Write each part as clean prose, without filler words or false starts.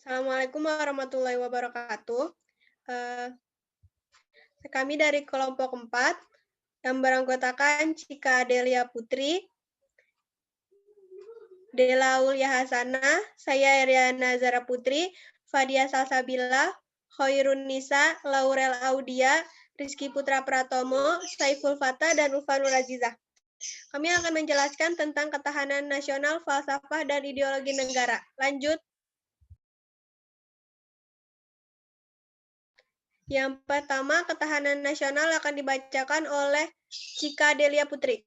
Assalamualaikum warahmatullahi wabarakatuh. Kami dari kelompok 4 yang beranggotakan Cika Adelia Putri, Dela Aulia Hasanah, saya Eriana Zara Putri, Fadia Salsabila, Khairun Nisa, Laurel Audia, Rizky Putra Pratomo, Saiful Fatah, dan Ulfanur Azizah. Kami akan menjelaskan tentang ketahanan nasional, falsafah, dan ideologi negara. Lanjut. Yang pertama, ketahanan nasional akan dibacakan oleh Cika Adelia Putri.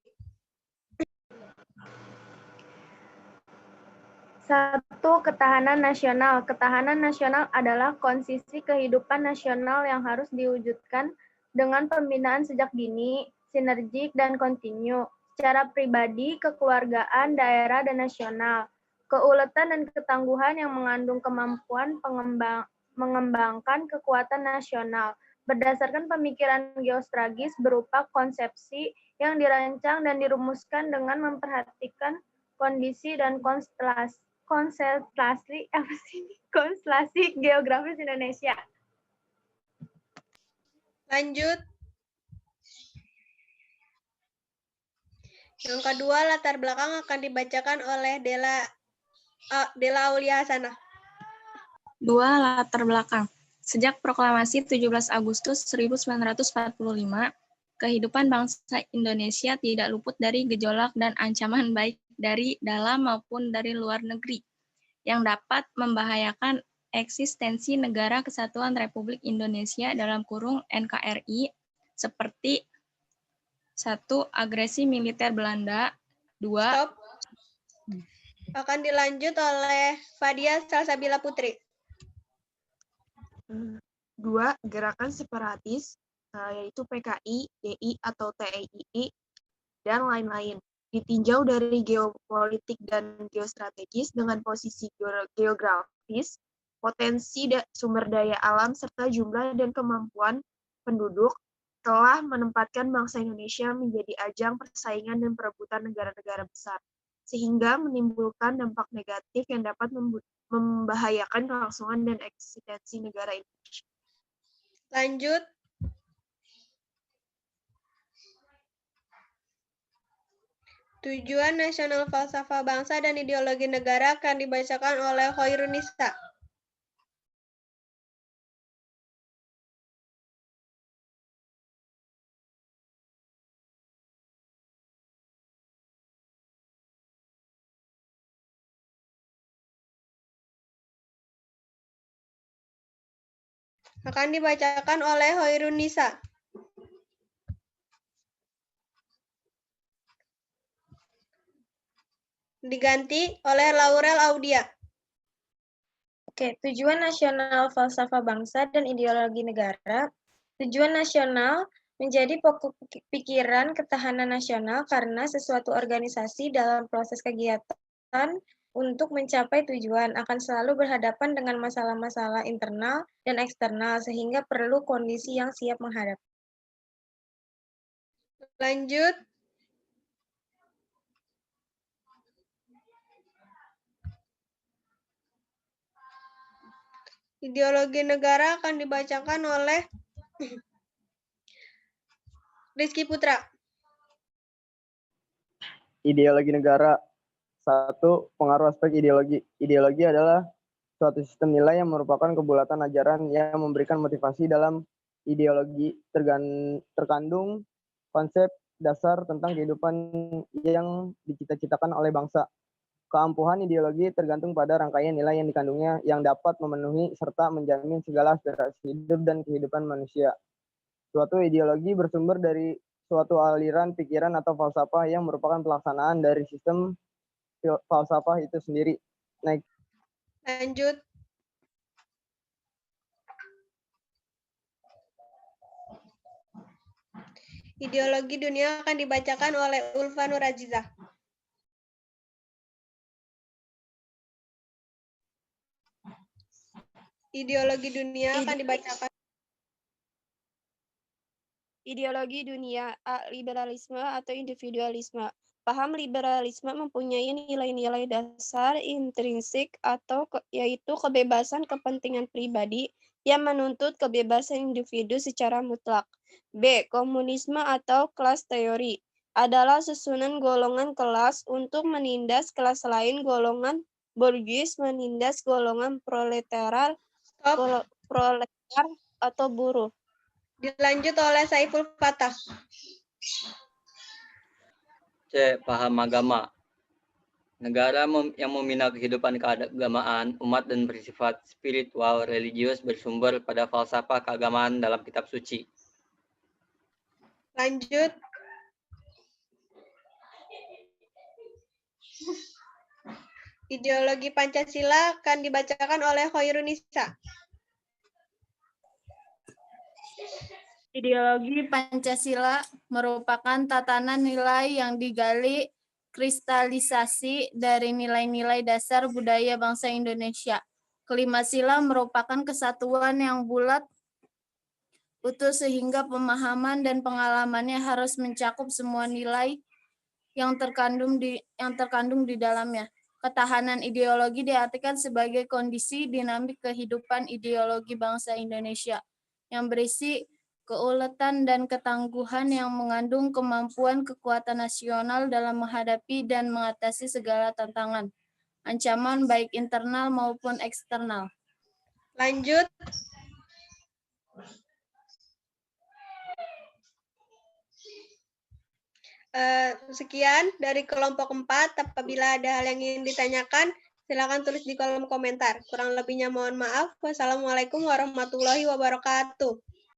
1. Ketahanan nasional. Ketahanan nasional adalah konsisi kehidupan nasional yang harus diwujudkan dengan pembinaan sejak dini, sinergik, dan kontinu, secara pribadi, kekeluargaan, daerah, dan nasional. Keuletan dan ketangguhan yang mengandung kemampuan mengembangkan kekuatan nasional, berdasarkan pemikiran geostrategis berupa konsepsi yang dirancang dan dirumuskan dengan memperhatikan kondisi dan konstelasi geografis Indonesia. Lanjut. Yang kedua, latar belakang akan dibacakan oleh Dela Aulia Hasanah. 2. Latar belakang. Sejak proklamasi 17 Agustus 1945, kehidupan bangsa Indonesia tidak luput dari gejolak dan ancaman baik dari dalam maupun dari luar negeri yang dapat membahayakan eksistensi Negara Kesatuan Republik Indonesia (NKRI) seperti 1. Agresi militer Belanda, 2. Stop. Akan dilanjut oleh Fadia Salsabila Putri. 2. Gerakan separatis, yaitu PKI, DI atau TII, dan lain-lain. Ditinjau dari geopolitik dan geostrategis dengan posisi geografis, potensi sumber daya alam, serta jumlah dan kemampuan penduduk, telah menempatkan bangsa Indonesia menjadi ajang persaingan dan perebutan negara-negara besar, sehingga menimbulkan dampak negatif yang dapat membahayakan kelangsungan dan eksistensi negara Indonesia. Lanjut. Tujuan nasional falsafah bangsa dan ideologi negara akan dibacakan oleh Khairun Nisa. Akan dibacakan oleh Khairun Nisa. Diganti oleh Laurel Audia. Oke, tujuan nasional falsafah bangsa dan ideologi negara. Tujuan nasional menjadi pokok pikiran ketahanan nasional karena sesuatu organisasi dalam proses kegiatan untuk mencapai tujuan akan selalu berhadapan dengan masalah-masalah internal dan eksternal sehingga perlu kondisi yang siap menghadapi. Lanjut. Ideologi negara akan dibacakan oleh Rizky Putra. Ideologi negara. 1. Pengaruh aspek ideologi. Ideologi adalah suatu sistem nilai yang merupakan kebulatan ajaran yang memberikan motivasi. Dalam ideologi terkandung konsep dasar tentang kehidupan yang dicita-citakan oleh bangsa. Keampuhan ideologi tergantung pada rangkaian nilai yang dikandungnya yang dapat memenuhi serta menjamin segala aspirasi hidup dan kehidupan manusia. Suatu ideologi bersumber dari suatu aliran pikiran atau falsafah yang merupakan pelaksanaan dari sistem falsafah itu sendiri. Lanjut. Ideologi dunia akan dibacakan oleh Ulfanur Azizah. Ideologi dunia akan dibacakan. Ideologi dunia A. Liberalisme atau individualisme. Paham liberalisme mempunyai nilai-nilai dasar intrinsik yaitu kebebasan kepentingan pribadi yang menuntut kebebasan individu secara mutlak. B. Komunisme atau kelas teori adalah susunan golongan kelas untuk menindas kelas lain. Golongan borgis menindas golongan proletar atau buruh. Dilanjut oleh Saiful Fatah. C. Paham agama. Negara yang membina kehidupan keagamaan, umat dan bersifat spiritual, religius bersumber pada falsafah keagamaan dalam kitab suci. Lanjut. Ideologi Pancasila akan dibacakan oleh Khairunisa. Ideologi Pancasila merupakan tatanan nilai yang digali kristalisasi dari nilai-nilai dasar budaya bangsa Indonesia. Kelima sila merupakan kesatuan yang bulat, utuh sehingga pemahaman dan pengalamannya harus mencakup semua nilai yang terkandung di dalamnya. Ketahanan ideologi diartikan sebagai kondisi dinamik kehidupan ideologi bangsa Indonesia yang berisi keuletan dan ketangguhan yang mengandung kemampuan kekuatan nasional dalam menghadapi dan mengatasi segala tantangan, ancaman baik internal maupun eksternal. Lanjut. Sekian dari kelompok 4. Apabila ada hal yang ingin ditanyakan, silakan tulis di kolom komentar. Kurang lebihnya mohon maaf. Wassalamualaikum warahmatullahi wabarakatuh.